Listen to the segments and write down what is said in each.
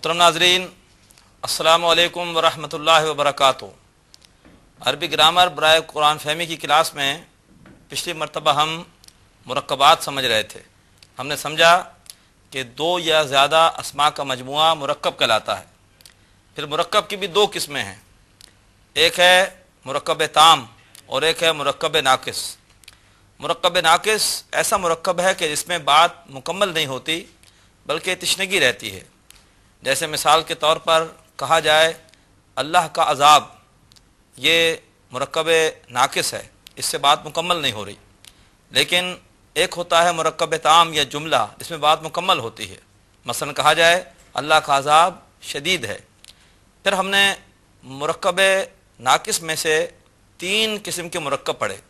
محترم ناظرین، السلام علیکم ورحمۃ اللہ وبرکاتہ۔ عربی گرامر برائے قرآن فہمی کی کلاس میں پچھلی مرتبہ ہم مرکبات سمجھ رہے تھے۔ ہم نے سمجھا کہ دو یا زیادہ اسماء کا مجموعہ مرکب کہلاتا ہے۔ پھر مرکب کی بھی دو قسمیں ہیں، ایک ہے مرکب تام اور ایک ہے مرکب ناقص۔ مرکب ناقص ایسا مرکب ہے کہ جس میں بات مکمل نہیں ہوتی بلکہ تشنگی رہتی ہے۔ جیسے مثال کے طور پر کہا جائے اللہ کا عذاب، یہ مرکب ناقص ہے، اس سے بات مکمل نہیں ہو رہی۔ لیکن ایک ہوتا ہے مرکب تام یا جملہ، اس میں بات مکمل ہوتی ہے۔ مثلا کہا جائے اللہ کا عذاب شدید ہے۔ پھر ہم نے مرکب ناقص میں سے تین قسم کے مرکب پڑھے۔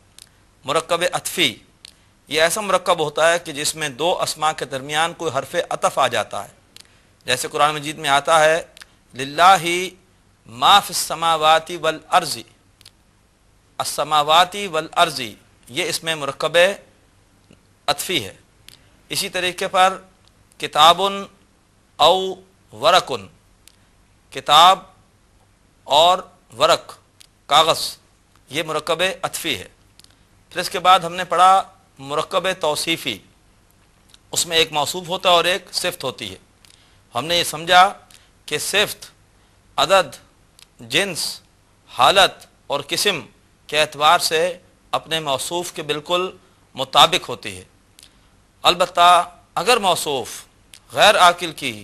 مرکب عطفی، یہ ایسا مرکب ہوتا ہے کہ جس میں دو اسماء کے درمیان کوئی حرف عطف آ جاتا ہے۔ جیسے قرآن مجید میں آتا ہے للہ ما فی السماوات والارض، السماوات والارض، یہ اس میں مرکب عطفی ہے۔ اسی طریقے پر کتاب او ورق، کتاب اور ورق کاغذ، یہ مرکب عطفی ہے۔ پھر اس کے بعد ہم نے پڑھا مرکب توصیفی، اس میں ایک موصوف ہوتا ہے اور ایک صفت ہوتی ہے۔ ہم نے یہ سمجھا کہ صفت عدد، جنس، حالت اور قسم کے اعتبار سے اپنے موصوف کے بالکل مطابق ہوتی ہے۔ البتہ اگر موصوف غیر عاقل کی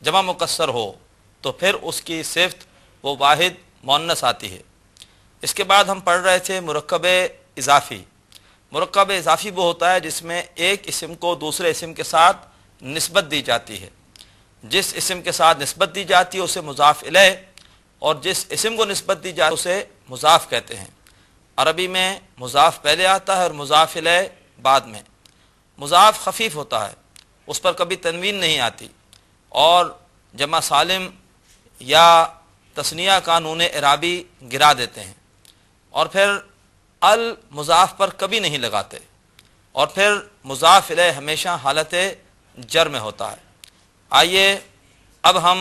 جمع مکسر ہو تو پھر اس کی صفت وہ واحد مؤنث آتی ہے۔ اس کے بعد ہم پڑھ رہے تھے مرکب اضافی۔ مرکب اضافی وہ ہوتا ہے جس میں ایک اسم کو دوسرے اسم کے ساتھ نسبت دی جاتی ہے۔ جس اسم کے ساتھ نسبت دی جاتی ہے اسے مضاف الیہ، اور جس اسم کو نسبت دی جاتی ہے اسے مضاف کہتے ہیں۔ عربی میں مضاف پہلے آتا ہے اور مضاف الیہ بعد میں۔ مضاف خفیف ہوتا ہے، اس پر کبھی تنوین نہیں آتی، اور جمع سالم یا تثنیہ کا نون اعرابی گرا دیتے ہیں، اور پھر المضاف پر کبھی نہیں لگاتے، اور پھر مضاف الیہ ہمیشہ حالت جر میں ہوتا ہے۔ آئیے اب ہم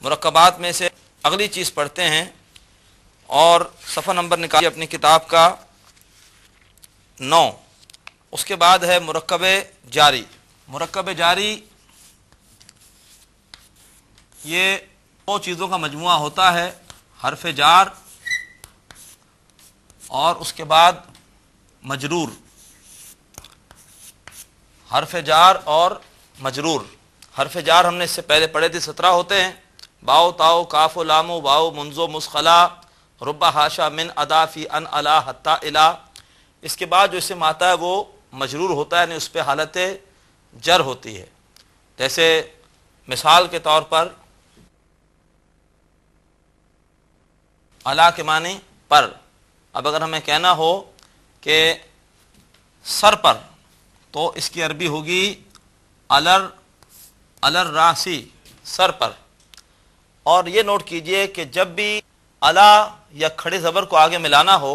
مرکبات میں سے اگلی چیز پڑھتے ہیں، اور صفحہ نمبر نکالیے اپنی کتاب کا 9۔ اس کے بعد ہے مرکب جاری۔ مرکب جاری یہ دو چیزوں کا مجموعہ ہوتا ہے، حرف جار اور اس کے بعد مجرور۔ حرف جار اور مجرور۔ حرف جار ہم نے اس سے پہلے پڑھے تھے، 17 ہوتے ہیں، باؤ تاؤ کاف و لام و واؤ منزو مسخلا رب حاشا من ادا فی ان الا حتی الا۔ اس کے بعد جو اسم آتا ہے وہ مجرور ہوتا ہے، یعنی اس پہ حالت جر ہوتی ہے۔ جیسے مثال کے طور پر الا کے معنی پر۔ اب اگر ہمیں کہنا ہو کہ سر پر، تو اس کی عربی ہوگی الر راسی، سر پر۔ اور یہ نوٹ کیجئے کہ جب بھی الا یا کھڑے زبر کو آگے ملانا ہو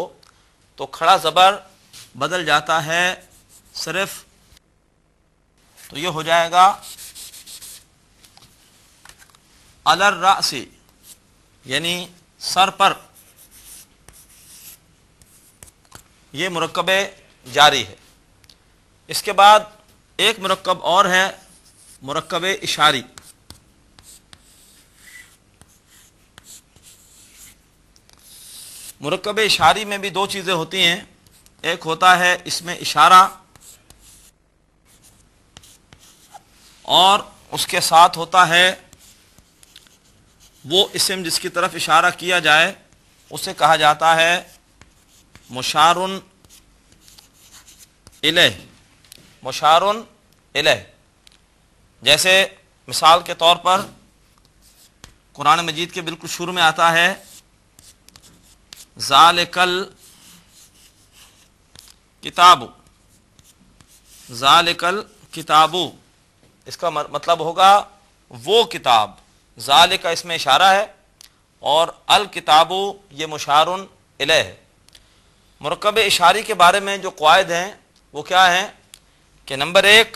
تو کھڑا زبر بدل جاتا ہے صرف، تو یہ ہو جائے گا الر راسی، یعنی سر پر۔ یہ مرکب جاری ہے۔ اس کے بعد ایک مرکب اور ہے مرکب اشاری۔ مرکب اشاری میں بھی دو چیزیں ہوتی ہیں، ایک ہوتا ہے اسم اشارہ، اور اس کے ساتھ ہوتا ہے وہ اسم جس کی طرف اشارہ کیا جائے، اسے کہا جاتا ہے مشار الیہ۔ مشار الیہ، جیسے مثال کے طور پر قرآن مجید کے بالکل شروع میں آتا ہے ذالک الکتاب، ذالک الکتاب، اس کا مطلب ہوگا وہ کتاب۔ ذالک اس میں اشارہ ہے، اور الکتاب یہ مشار الیہ ہے۔ مرکب اشاری کے بارے میں جو قواعد ہیں وہ کیا ہیں کہ نمبر 1،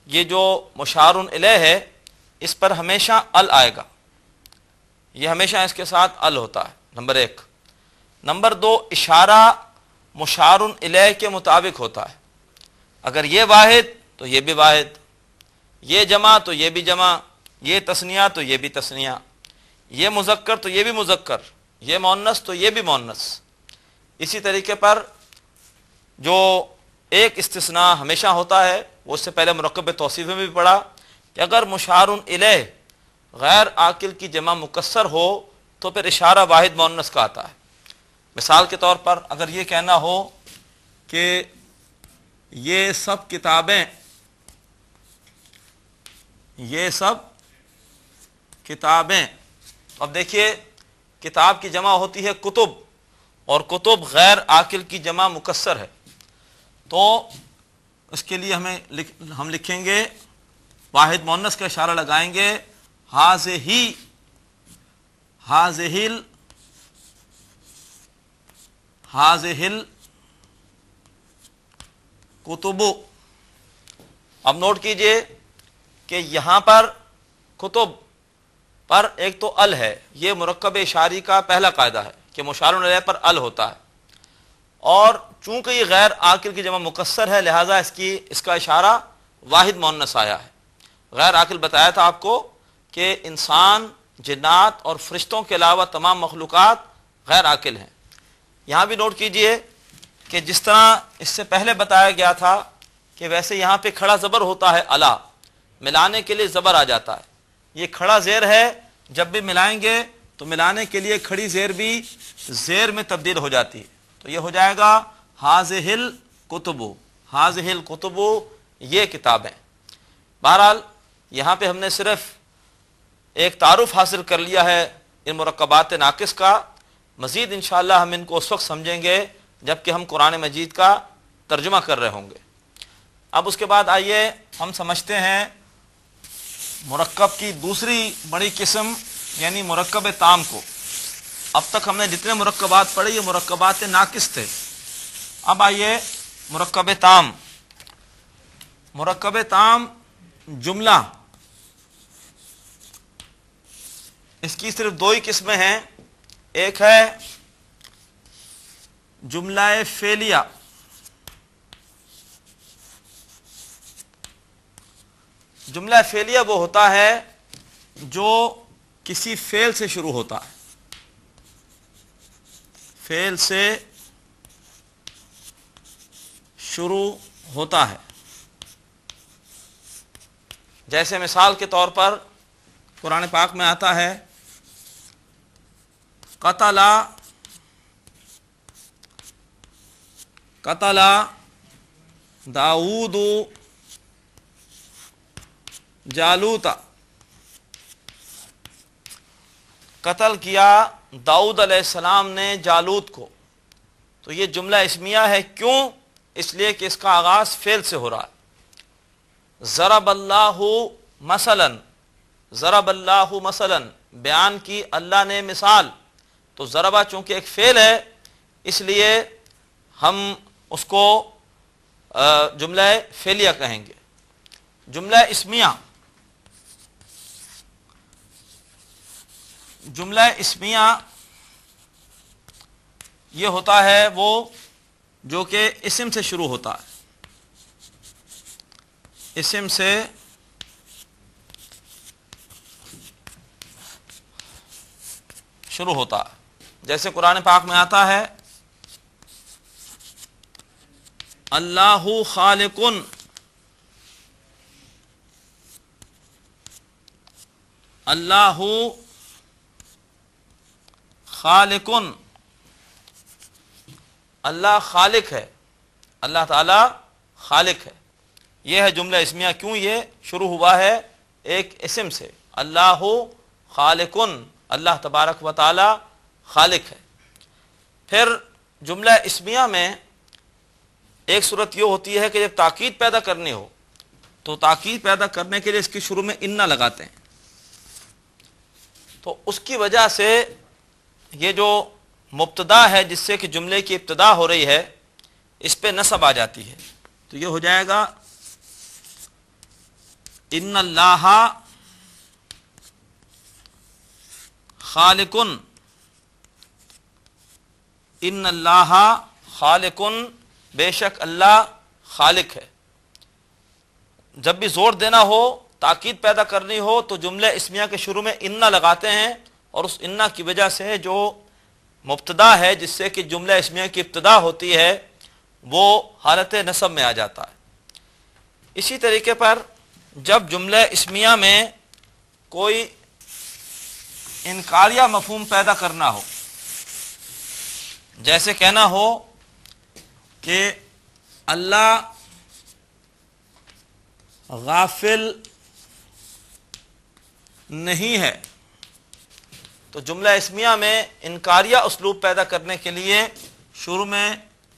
یہ جو مشار الیہ ہے اس پر ہمیشہ ال آئے گا، یہ ہمیشہ اس کے ساتھ ال ہوتا ہے، نمبر ایک۔ نمبر دو، اشارہ مشار الیہ کے مطابق ہوتا ہے، اگر یہ واحد تو یہ بھی واحد، یہ جمع تو یہ بھی جمع، یہ تثنیہ تو یہ بھی تثنیہ، یہ مذکر تو یہ بھی مذکر، یہ مؤنث تو یہ بھی مؤنث۔ اسی طریقے پر جو ایک استثناء ہمیشہ ہوتا ہے، وہ اس سے پہلے مرکب توصیف میں بھی پڑھا کہ اگر مشار الیہ غیر عاقل کی جمع مکسر ہو تو پھر اشارہ واحد مؤنث کا آتا ہے۔ مثال کے طور پر اگر یہ کہنا ہو کہ یہ سب کتابیں، یہ سب کتابیں، اب دیکھیے کتاب کی جمع ہوتی ہے کتب، اور کتب غیر عاقل کی جمع مکسر ہے، تو اس کے لیے ہم لکھیں گے واحد مؤنث کا اشارہ لگائیں گے، ہاذہی، ہاذہل، ہاذہل کتب۔ اب نوٹ کیجئے کہ یہاں پر کتب پر ایک تو ال ہے، یہ مرکب اشاری کا پہلا قاعدہ ہے کہ مشار الیہ پر ال ہوتا ہے، اور چونکہ یہ غیر عاقل کی جمع مکسر ہے لہذا اس کا اشارہ واحد مؤنث آیا ہے۔ غیر عاقل بتایا تھا آپ کو کہ انسان، جنات اور فرشتوں کے علاوہ تمام مخلوقات غیر عاقل ہیں۔ یہاں بھی نوٹ کیجئے کہ جس طرح اس سے پہلے بتایا گیا تھا کہ ویسے یہاں پہ کھڑا زبر ہوتا ہے الا، ملانے کے لیے زبر آ جاتا ہے، یہ کھڑا زیر ہے، جب بھی ملائیں گے تو ملانے کے لیے کھڑی زیر بھی زیر میں تبدیل ہو جاتی ہے، تو یہ ہو جائے گا ہاذہل کتب، ہاذہل کتب، یہ کتابیں۔ بہرحال یہاں پہ ہم نے صرف ایک تعارف حاصل کر لیا ہے ان مرکبات ناقص کا، مزید انشاءاللہ ہم ان کو اس وقت سمجھیں گے جب کہ ہم قرآن مجید کا ترجمہ کر رہے ہوں گے۔ اب اس کے بعد آئیے ہم سمجھتے ہیں مرکب کی دوسری بڑی قسم یعنی مرکب تام کو۔ اب تک ہم نے جتنے مرکبات پڑھے یہ مرکبات ناقص تھے، اب آئیے مرکب تام۔ مرکب تام جملہ، اس کی صرف دو ہی قسمیں ہیں، ایک ہے جملہ فعلیہ، جملہ فعلیہ وہ ہوتا ہے جو کسی فعل سے شروع ہوتا ہے، فعل سے شروع ہوتا ہے، جیسے مثال کے طور پر قرآن پاک میں آتا ہے قتل، قتل داؤد جالوت، قتل کیا داؤد علیہ السلام نے جالوت کو، تو یہ جملہ اسمیہ ہے، کیوں؟ اس لیے کہ اس کا آغاز فعل سے ہو رہا ہے۔ ضرب اللہ مثلا، ضرب اللہ مثلا، بیان کی اللہ نے مثال، تو ضربہ چونکہ ایک فعل ہے اس لیے ہم اس کو جملہ فعلیہ کہیں گے۔ جملہ اسمیہ، جملہ اسمیہ یہ ہوتا ہے وہ جو کہ اسم سے شروع ہوتا ہے، اسم سے شروع ہوتا ہے، جیسے قرآن پاک میں آتا ہے اللہ خالق، اللہ خالق، اللہ خالق ہے، اللہ تعالی خالق ہے، یہ ہے جملہ اسمیہ۔ کیوں؟ یہ شروع ہوا ہے ایک اسم سے، اللہ خالق، اللہ تبارک و تعالی خالق ہے۔ پھر جملہ اسمیہ میں ایک صورت یہ ہوتی ہے کہ جب تاکید پیدا کرنی ہو تو تاکید پیدا کرنے کے لیے اس کی شروع میں انہ لگاتے ہیں، تو اس کی وجہ سے یہ جو مبتدا ہے جس سے کہ جملے کی ابتدا ہو رہی ہے اس پہ نصب آ جاتی ہے، تو یہ ہو جائے گا ان اللہ خالقن، ان اللہ خالقن، بے شک اللہ خالق ہے۔ جب بھی زور دینا ہو، تاکید پیدا کرنی ہو، تو جملہ اسمیہ کے شروع میں انا لگاتے ہیں، اور اس انا کی وجہ سے جو مبتدا ہے جس سے کہ جملہ اسمیہ کی ابتدا ہوتی ہے وہ حالت نصب میں آ جاتا ہے۔ اسی طریقے پر جب جملہ اسمیہ میں کوئی انکاریہ مفہوم پیدا کرنا ہو، جیسے کہنا ہو کہ اللہ غافل نہیں ہے، تو جملہ اسمیہ میں انکاریہ اسلوب پیدا کرنے کے لیے شروع میں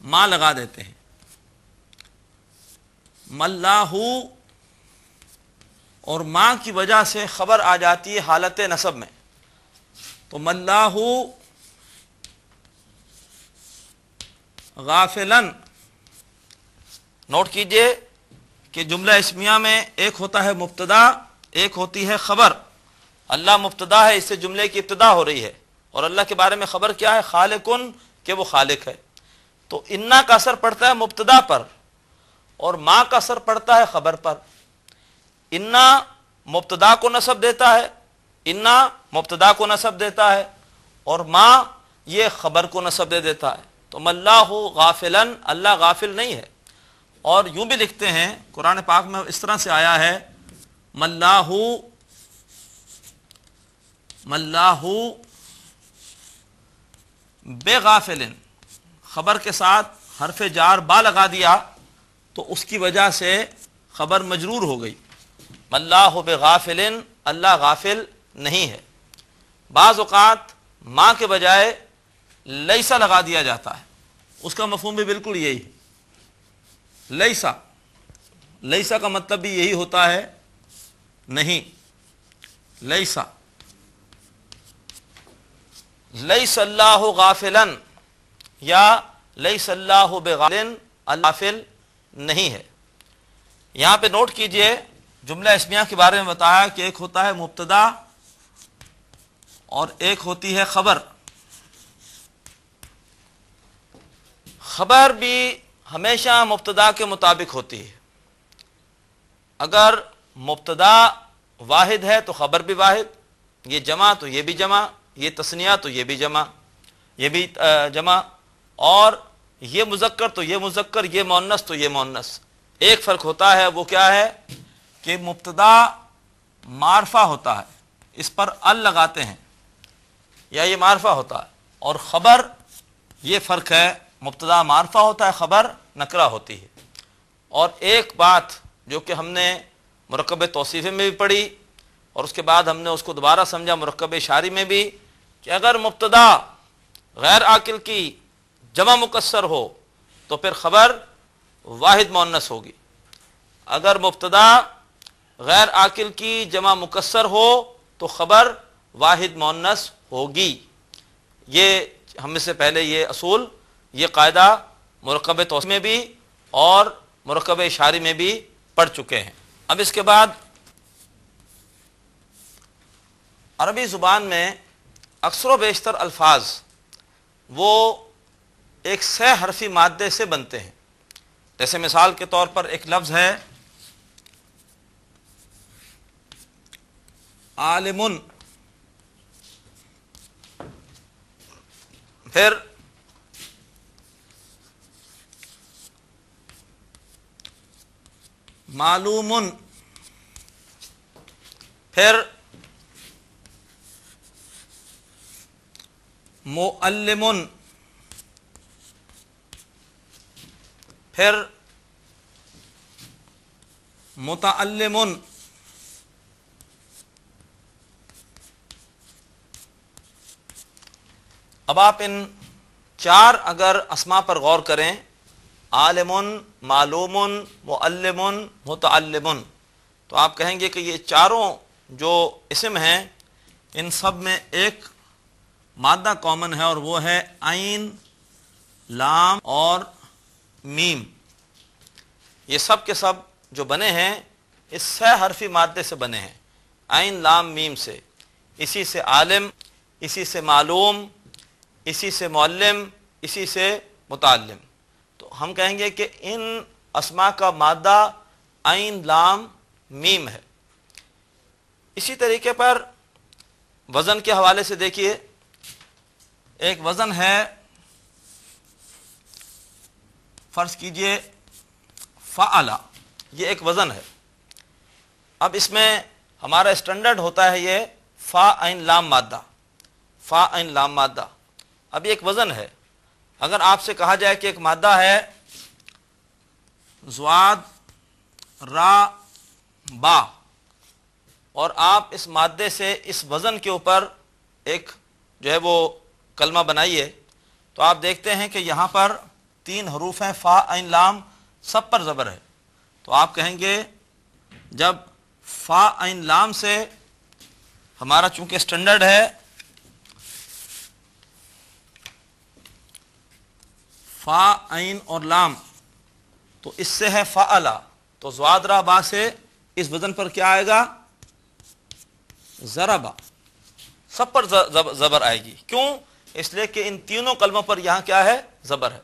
ما لگا دیتے ہیں۔ مَاللَّهُ، اور ما کی وجہ سے خبر آ جاتی ہے حالت نصب میں، تو مَاللَّهُ غافلاً۔ نوٹ کیجئے کہ جملہ اسمیہ میں ایک ہوتا ہے مبتدا، ایک ہوتی ہے خبر۔ اللہ مبتدا ہے، اس سے جملے کی ابتدا ہو رہی ہے، اور اللہ کے بارے میں خبر کیا ہے؟ خالقن، کہ وہ خالق ہے۔ تو انا کا اثر پڑتا ہے مبتدا پر، اور ما کا اثر پڑتا ہے خبر پر۔ انا مبتدا کو نصب دیتا ہے، انا مبتدا کو نصب دیتا ہے، اور ما یہ خبر کو نصب دے دیتا ہے۔ تو مَاللَّهُ غافلاً، اللہ غافل نہیں ہے۔ اور یوں بھی لکھتے ہیں قرآن پاک میں اس طرح سے آیا ہے، مَاللَّهُ بغافل، خبر کے ساتھ حرف جار با لگا دیا تو اس کی وجہ سے خبر مجرور ہو گئی۔ مَاللَّهُ بغافل، اللہ غافل نہیں ہے۔ بعض اوقات ما کے بجائے لیسا لگا دیا جاتا ہے، اس کا مفہوم بھی بالکل یہی ہے۔ لیسا، لیسا کا مطلب بھی یہی ہوتا ہے نہیں۔ لیسا، لیس اللہ غافلاً، یا لیس اللہ بغافل، اللہ غافل نہیں ہے۔ یہاں پہ نوٹ کیجئے جملہ اسمیہ کے بارے میں بتایا کہ ایک ہوتا ہے مبتدا اور ایک ہوتی ہے خبر۔ خبر بھی ہمیشہ مبتدا کے مطابق ہوتی ہے۔ اگر مبتدا واحد ہے تو خبر بھی واحد، یہ جمع تو یہ بھی جمع، یہ تثنیہ تو یہ بھی جمع، یہ بھی جمع، اور یہ مذکر تو یہ مذکر، یہ مؤنث تو یہ مؤنث۔ ایک فرق ہوتا ہے، وہ کیا ہے کہ مبتدا معرفہ ہوتا ہے، اس پر ال لگاتے ہیں یا یہ معرفہ ہوتا ہے، اور خبر یہ فرق ہے، مبتدا معرفہ ہوتا ہے، خبر نکرہ ہوتی ہے۔ اور ایک بات جو کہ ہم نے مرکب توصیفی میں بھی پڑھی اور اس کے بعد ہم نے اس کو دوبارہ سمجھا مرکب اشاری میں بھی، کہ اگر مبتدا غیر عاقل کی جمع مکسر ہو تو پھر خبر واحد مؤنث ہوگی، اگر مبتدا غیر عاقل کی جمع مکسر ہو تو خبر واحد مؤنث ہوگی۔ یہ ہم سے پہلے یہ اصول، یہ قاعدہ مرکب توصیفی میں بھی اور مرکب اشاری میں بھی پڑھ چکے ہیں۔ اب اس کے بعد عربی زبان میں اکثر و بیشتر الفاظ وہ ایک سہ حرفی مادے سے بنتے ہیں۔ جیسے مثال کے طور پر ایک لفظ ہے عالمن، پھر معلوم، پھر معلم، پھر متعلم۔ اب آپ ان چار اگر اسما پر غور کریں، عالم، معلوم، معلم، متعلم، تو آپ کہیں گے کہ یہ چاروں جو اسم ہیں ان سب میں ایک مادہ کامن ہے، اور وہ ہے عین، لام اور میم۔ یہ سب کے سب جو بنے ہیں اس سہ حرفی مادے سے بنے ہیں، عین، لام، میم سے۔ اسی سے عالم، اسی سے معلوم، اسی سے معلم، اسی سے متعلم. تو ہم کہیں گے کہ ان اسماء کا مادہ عین لام میم ہے. اسی طریقے پر وزن کے حوالے سے دیکھیے، ایک وزن ہے، فرض کیجئے فعلا، یہ ایک وزن ہے. اب اس میں ہمارا اسٹینڈرڈ ہوتا ہے یہ فا عین لام مادہ، فا عین لام مادہ. اب یہ ایک وزن ہے. اگر آپ سے کہا جائے کہ ایک مادہ ہے ضاد را با، اور آپ اس مادے سے اس وزن کے اوپر ایک جو ہے وہ کلمہ بنائیے، تو آپ دیکھتے ہیں کہ یہاں پر 3 حروف ہیں، فا عین لام، سب پر زبر ہے. تو آپ کہیں گے جب فا عین لام سے ہمارا چونکہ اسٹینڈرڈ ہے فا عین اور لام، تو اس سے ہے فعلا، تو ضاد را با سے اس وزن پر کیا آئے گا؟ ضربا. سب پر زبر آئے گی. کیوں؟ اس لیے کہ ان تینوں کلموں پر یہاں کیا ہے؟ زبر ہے.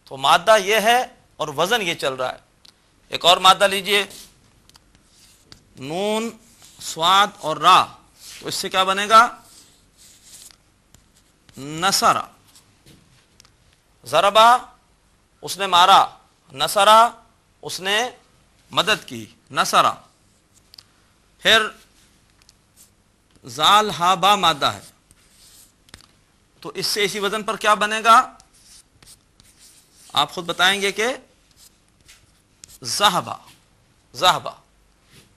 تو مادہ یہ ہے اور وزن یہ چل رہا ہے. ایک اور مادہ لیجئے، نون صاد اور را، تو اس سے کیا بنے گا؟ نصرا. ضربا اس نے مارا، نصرا اس نے مدد کی، نصرا. پھر زال ہا با مادہ ہے، تو اس سے اسی وزن پر کیا بنے گا؟ آپ خود بتائیں گے کہ ذہبا، ذہبا.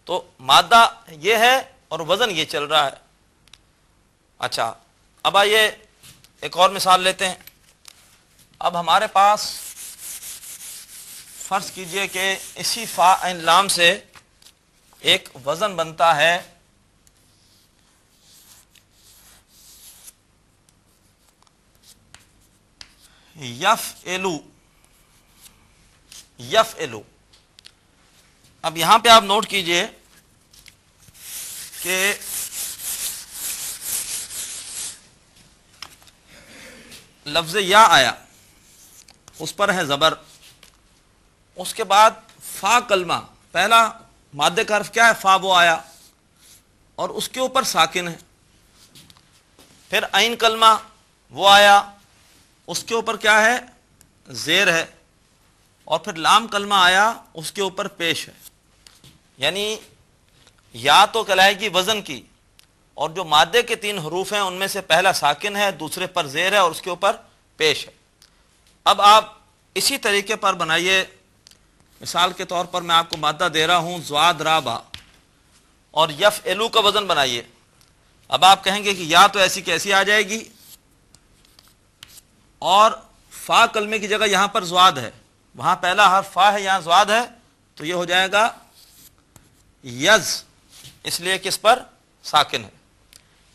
تو مادہ یہ ہے اور وزن یہ چل رہا ہے. اچھا، اب آئیے ایک اور مثال لیتے ہیں. اب ہمارے پاس فرض کیجئے کہ اسی فا عین لام سے ایک وزن بنتا ہے یفعلو، یفعلو. اب یہاں پہ آپ نوٹ کیجئے کہ لفظ یا آیا، اس پر ہے زبر، اس کے بعد فا کلمہ، پہلا مادے کا حرف کیا ہے؟ فا، وہ آیا اور اس کے اوپر ساکن ہے. پھر عین کلمہ وہ آیا، اس کے اوپر کیا ہے؟ زیر ہے. اور پھر لام کلمہ آیا، اس کے اوپر پیش ہے. یعنی یا تو کہلائے گی وزن کی، اور جو مادے کے 3 حروف ہیں ان میں سے پہلا ساکن ہے، دوسرے پر زیر ہے اور اس کے اوپر پیش ہے. اب آپ اسی طریقے پر بنائیے. مثال کے طور پر میں آپ کو مادہ دے رہا ہوں ضاد را با، اور یفعلو کا وزن بنائیے. اب آپ کہیں گے کہ یا تو ایسی کیسی آ جائے گی، اور فا کلمے کی جگہ یہاں پر ضاد ہے، وہاں پہلا حرف فا ہے، یہاں ضاد ہے، تو یہ ہو جائے گا یز، اس لیے کہ اس پر ساکن ہے.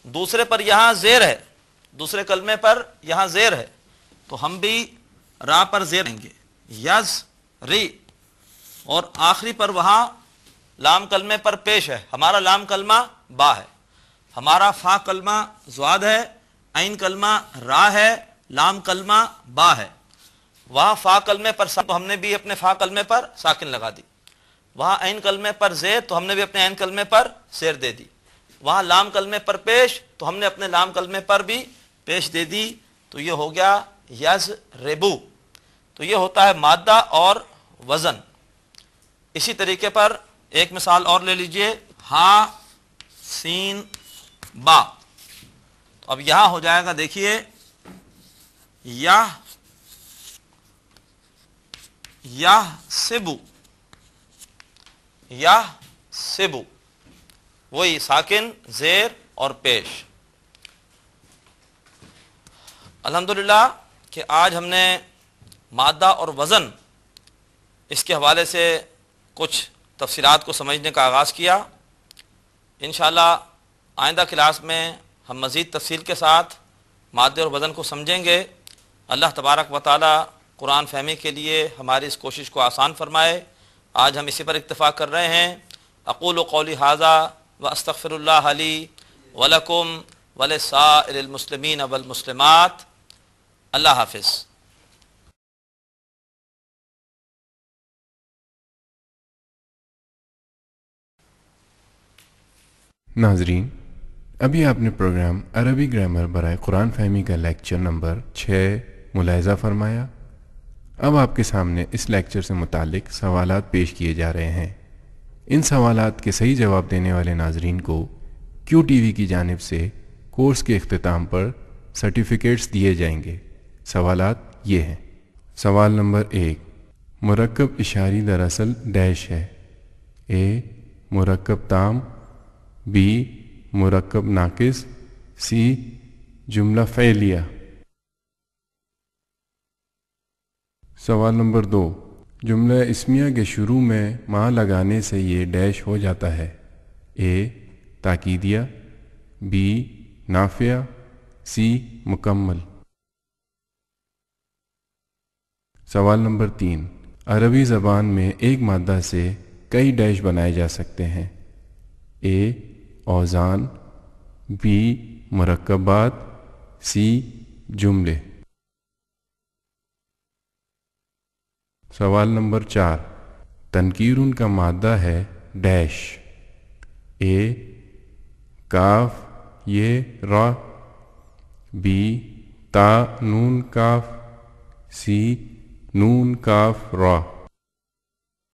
دوسرے پر یہاں زیر ہے، دوسرے کلمے پر یہاں زیر ہے، تو ہم بھی را پر زیر دیں گے، یز ری. اور آخری پر وہاں لام کلمے پر پیش ہے، ہمارا لام کلمہ با ہے، ہمارا فا کلمہ ضاد ہے، عین کلمہ را ہے، لام کلمہ با ہے. وہاں فا کلمے پر تو ہم نے بھی اپنے فا کلمے پر ساکن لگا دی، وہاں عین کلمے پر زیر تو ہم نے بھی اپنے عین کلمے پر زیر دے دی، وہاں لام کلمے پر پیش تو ہم نے اپنے لام کلمے پر بھی پیش دے دی. تو یہ ہو گیا یز ریبو. تو یہ ہوتا ہے مادہ اور وزن. اسی طریقے پر ایک مثال اور لے لیجئے، ہا سین با. تو اب یہاں ہو جائے گا، دیکھیے، یا سبو، یا سبو، وہی ساکن، زیر اور پیش. الحمدللہ کہ آج ہم نے مادہ اور وزن اس کے حوالے سے کچھ تفصیلات کو سمجھنے کا آغاز کیا. انشاءاللہ آئندہ کلاس میں ہم مزید تفصیل کے ساتھ مادے اور وزن کو سمجھیں گے. اللہ تبارک و تعالی قرآن فہمی کے لیے ہماری اس کوشش کو آسان فرمائے. آج ہم اسی پر اکتفا کر رہے ہیں. اقول قولی ھذا واستغفر اللہ لی ولکم ولسائر المسلمین والمسلمات۔ اللہ حافظ۔ ناظرین، ابھی آپ نے پروگرام عربی گرامر برائے قرآن فہمی کا لیکچر نمبر 6 ملاحظہ فرمایا۔ اب آپ کے سامنے اس لیکچر سے متعلق سوالات پیش کیے جا رہے ہیں۔ ان سوالات کے صحیح جواب دینے والے ناظرین کو کیو ٹی وی کی جانب سے کورس کے اختتام پر سرٹیفکیٹس دیے جائیں گے۔ سوالات یہ ہیں۔ سوال نمبر 1، مرکب اشاری دراصل ڈیش ہے؟ اے مرکب تام، بی مرکب ناقص، سی جملہ فعلیہ۔ سوال نمبر 2، جملہ اسمیہ کے شروع میں ما لگانے سے یہ ڈیش ہو جاتا ہے؟ اے تاکیدیہ، بی نافیہ، سی مکمل۔ سوال نمبر 3، عربی زبان میں ایک مادہ سے کئی ڈیش بنائے جا سکتے ہیں؟ اے اوزان، بی مرکبات، سی جملے۔ سوال نمبر 4، تنکیرن کا مادہ ہے ڈیش؟ اے کاف یہ را، بی تا نون کاف، سی نون کاف را۔